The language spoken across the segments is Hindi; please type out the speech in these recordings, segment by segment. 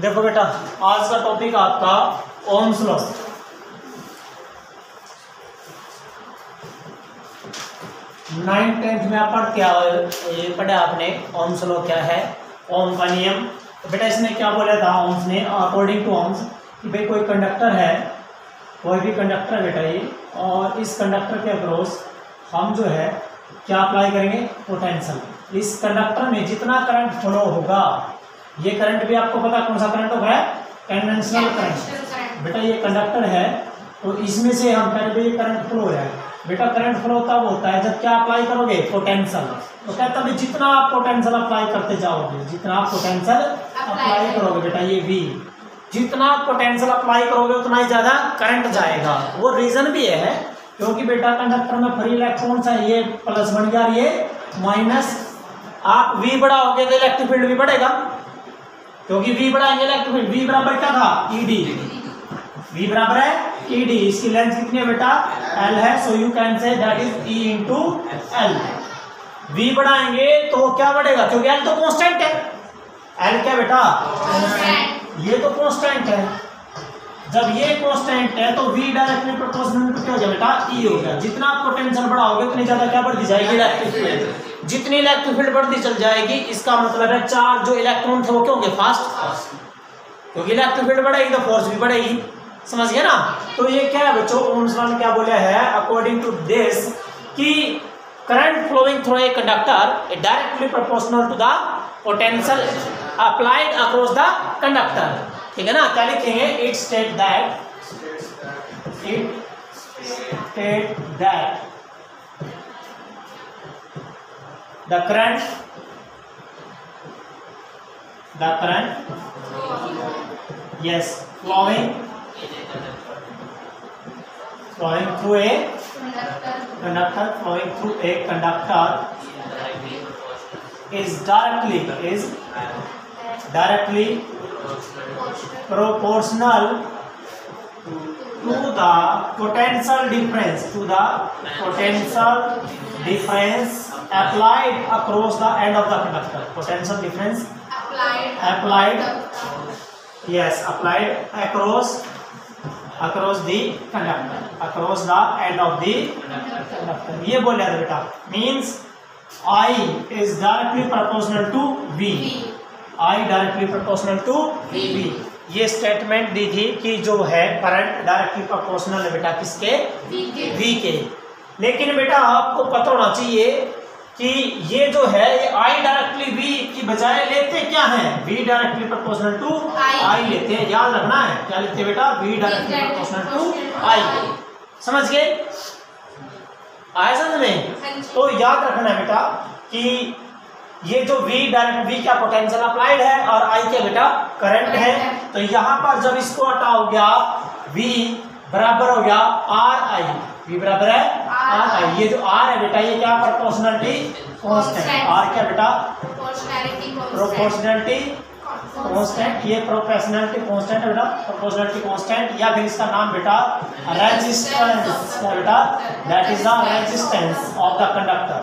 देखो बेटा, आज का टॉपिक आपका ओम्स लॉ। नाइन्थ टेंथ में आप पढ़े आपने ओम्स लॉ क्या है, ओम का नियम। तो बेटा इसने क्या बोला था ओम्स ने, अकॉर्डिंग टू ओम्स कि भाई कोई कंडक्टर है, कोई भी कंडक्टर है बेटा ये, और इस कंडक्टर के अक्रॉस हम जो है क्या अप्लाई करेंगे, पोटेंशियल। इस कंडक्टर में जितना करंट फ्लो होगा, ये करंट भी आपको पता कौन सा करंट होगा, कन्वेंशनल करंट। बेटा ये कंडक्टर है तो इसमें से हम कह रहे करंट फ्लो है। बेटा करंट फ्लो तब होता है जब क्या अप्लाई करोगे, पोटेंशियल। तो कहता है जितना आप पोटेंशियल अप्लाई करते जाओगे, जितना आप पोटेंशियल अप्लाई करोगे बेटा ये V, जितना आप पोटेंशियल अप्लाई करोगे उतना ही ज्यादा करंट जाएगा। वो रीजन भी है क्योंकि बेटा कंडक्टर में फ्री इलेक्ट्रॉन्स है, ये प्लस बन गया, ये माइनस। आप V बढ़ाओगे तो इलेक्ट्रिक फील्ड भी बढ़ेगा, क्योंकि V बढ़ाएंगे इलेक्ट्रिक फील्ड। V बराबर क्या था, ED। V बराबर है ED। इसकी लेंथ कितनी है बेटा, L है, so you can say that is E into L। V बढ़ाएंगे तो क्या बढ़ेगा, क्योंकि L तो कांस्टेंट है। L क्या बेटा, ये तो कांस्टेंट है। जब ये कांस्टेंट है तो V डायरेक्टली प्रोपोर्शनल टू क्या हो गया बेटा, E हो गया। जितना आप पोटेंशियल बढ़ाओगे उतनी ज्यादा क्या बढ़ती जाएगी, इलेक्ट्रिक फील्ड। जितनी इलेक्ट्रिक फील्ड बढ़ती चल जाएगी, इसका मतलब है चार्ज जो इलेक्ट्रॉन थे वो क्या होंगे, फास्ट, क्योंकि इलेक्ट्रिक फील्ड बढ़ेगी तो फोर्स भी बढ़ेगी। समझ गया ना। तो ये क्या है बच्चों, ओम्स लॉ ने क्या बोला है, अकॉर्डिंग टू दिस कि current flowing through a conductor is directly proportional to the potential applied across the conductor. ठीक है ना। क्या लिखेंगे, it state that the current yes flowing through a conductor is directly proportional to the potential difference applied across the end of the conductor. Potential difference applied across the conductor, across the end of the conductor। ये बोल रहा था बेटा, means I is directly proportional to V। I directly proportional to V। ये स्टेटमेंट दी थी कि जो है करंट डायरेक्टली प्रोपोर्शनल है बेटा किसके, V के। लेकिन बेटा आपको पता होना चाहिए कि ये जो है ये I डायरेक्टली V की बजाय लेते क्या है, V directly proportional to I लेते हैं। याद रखना है, क्या लेते हैं बेटा, V directly proportional to I। समझ गए, आया समझ में। तो याद रखना है बेटा कि ये जो V डायरेक्ट, V क्या पोटेंशियल अप्लाइड है और I क्या बेटा करंट है। तो यहाँ पर जब इसको हटाओगे आप, V बराबर हो गया RI। V बराबर है RI। ये जो R है बेटा ये क्या, प्रोपोर्शनलिटी कांस्टेंट। R क्या बेटा, प्रोपोर्शनलिटी कांस्टेंट। ये प्रोपोर्शनलिटी कांस्टेंट है बेटा, प्रोपोर्शनलिटी कांस्टेंट, या फिर इसका नाम बेटा रेजिस्टेंस है बेटा, that is the resistance of the conductor.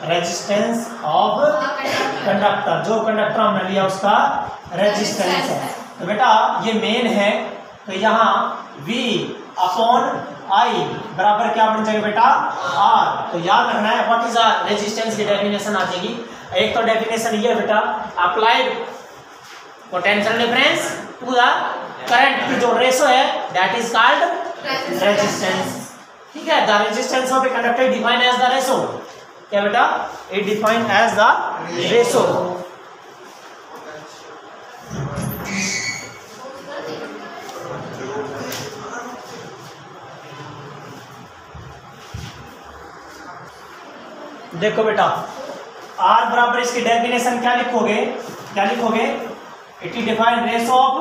Resistance of conductor, जो कंडक्टर हमने लिया उसका रेजिस्टेंस है। तो बेटा ये मेन है, तो यहाँ V अपॉन I बराबर क्या बन जाएगा बेटा, R। तो याद रखना है व्हाट इज आर, रेजिस्टेंस की डेफिनेशन आ जाएगी। एक तो डेफिनेशन ये बेटा, applied potential difference to the current की जो रेशो है दैट इज कॉल्ड रेजिस्टेंस। ठीक है, the resistance of a conductor defined as the ratio. क्या बेटा, it defined as the ratio. देखो बेटा R बराबर इसकी डेफिनेशन क्या लिखोगे, it is defined ratio of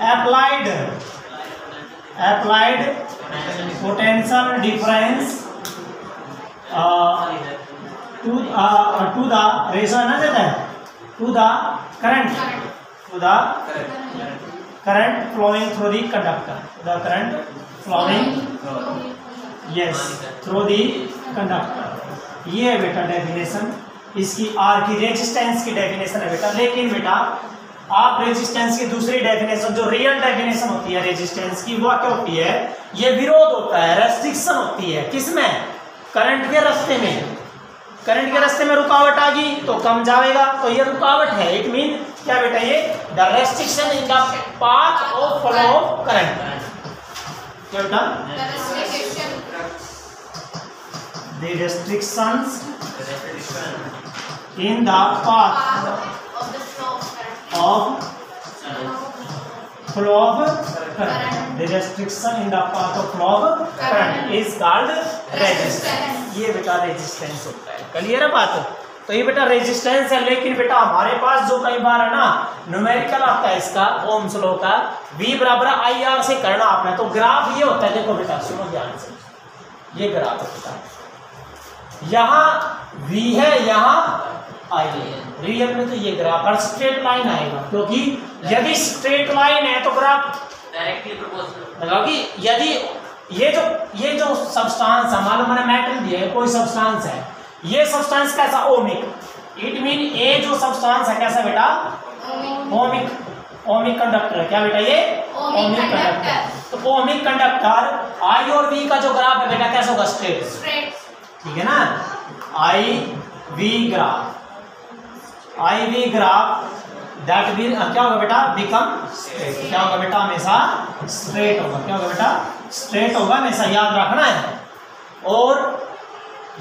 applied potential difference to the ratio है ना देता है, to the current flowing through the conductor, the current flowing through the conductor। ये है बेटा डेफिनेशन। इसकी आर की रेजिस्टेंस की डेफिनेशन है बेटा। लेकिन बेटा आप रेजिस्टेंस की दूसरी डेफिनेशन जो रियल डेफिनेशन होती है रेजिस्टेंस की वो क्या होती है, ये विरोध होता है, रेस्ट्रिक्शन होती है किसमें, करंट के रास्ते में। करंट के रास्ते में रुकावट आ गई तो कम जाएगा, तो ये रुकावट है। इट मीन क्या बेटा, ये the restriction in the path of flow of current. क्या बेटा, the restrictions in the path of flow of current. The restriction in the path of flow of current is called resistance. ये बेटा रेजिस्टेंस होता है। क्लियर है बात? तो ये बेटा रेजिस्टेंस है। लेकिन बेटा हमारे पास जो कई बार है ना न्यूमेरिकल आता है इसका ओम्स लॉ का, V बराबर IR से करना आपने, तो ग्राफ ये होता है। देखो बेटा सुनो ध्यान से, ये ग्राफ होता है, यहाँ V है, यहाँ I है। रियल में तो ये ग्राफ पर स्ट्रेट लाइन आएगा, क्योंकि यदि स्ट्रेट लाइन है तो ग्राफ डायरेक्टली प्रोपोर्शनल होगा। कि यदि ये जो सब्सटेंस है, मालूम मैंने मेटल दिया है, कोई सब्सटेंस है, ये सब्सटेंस कैसा, ओमिक। इट मीन ये जो सब्सटेंस है कैसा बेटा, ओमिक कंडक्टर है। क्या बेटा, ये ओमिक कंडक्टर। तो ओमिक कंडक्टर आई और वी का जो ग्राफ है बेटा कैसा होगा, स्ट्रेट। ठीक है ना, आई वी ग्राफ दैट विल क्या होगा बेटा, बिकम स्ट्रेट। क्या होगा बेटा, हमेशा स्ट्रेट होगा। क्या होगा बेटा, स्ट्रेट होगा, हमेशा याद रखना है। और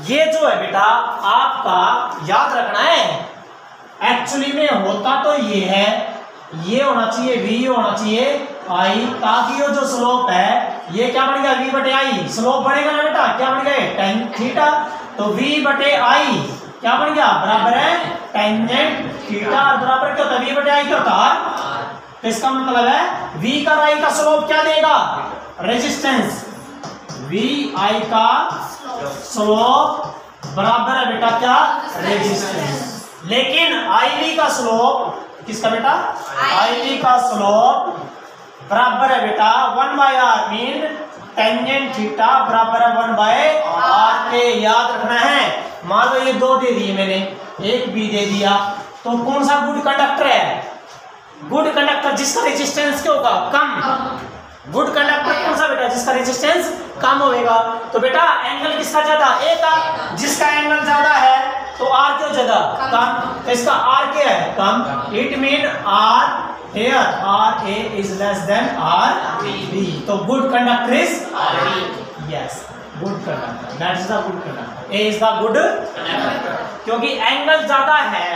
ये जो है बेटा आपका याद रखना है, एक्चुअली में होता तो ये है, ये होना चाहिए V होना चाहिए I, ताकि ये जो स्लोप है ये क्या बनेगा, V बटे I। स्लोप बढ़ेगा ना बेटा, क्या बन गए, tan थीटा। तो V बटे I क्या बन गया, बराबर है टेंजेंट थीटा। और बराबर क्या होता है, V बटे I क्या होता है। तो इसका मतलब है V का I का स्लोप क्या देगा, रेजिस्टेंस। V I का स्लोप बराबर है बेटा क्या, रेजिस्टेंस। लेकिन IV का स्लोप किसका बेटा, IV का स्लोप बराबर है बेटा 1/r, मीन टेंजेंट थीटा बराबर है 1/r के। याद रखना है। मान लो ये 2 दे दिए मैंने, एक भी दे दिया, तो कौन सा गुड कंडक्टर है, गुड कंडक्टर जिसका रेजिस्टेंस क्या होगा, कम। गुड कंडक्टर कौन सा बेटा, जिसका रेजिस्टेंस कम होगा। तो बेटा एंगल किसका ज्यादा, ए का। जिसका एंगल ज्यादा है तो आर क्यों ज्यादा, कम। तो इसका आर क्या है, कम। It mean R here RA is less than RB. तो good conductor is RB. Yes, good conductor. That is the good conductor. A is the good conductor. क्योंकि एंगल ज्यादा है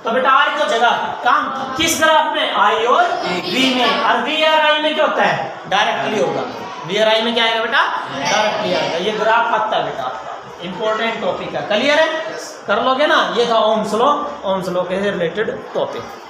तो बेटा R क्यों जगह कम। किस ग्राफ में, I और V में। और V और I में क्या होता है, डायरेक्टली होगा। V और I में क्या आएगा बेटा, डायरेक्टली आएगा। ये ग्राफ आता है बेटा आपका, इंपॉर्टेंट टॉपिक है। क्लियर है, कर लोगे ना। ये था ओम्स लॉ के रिलेटेड टॉपिक।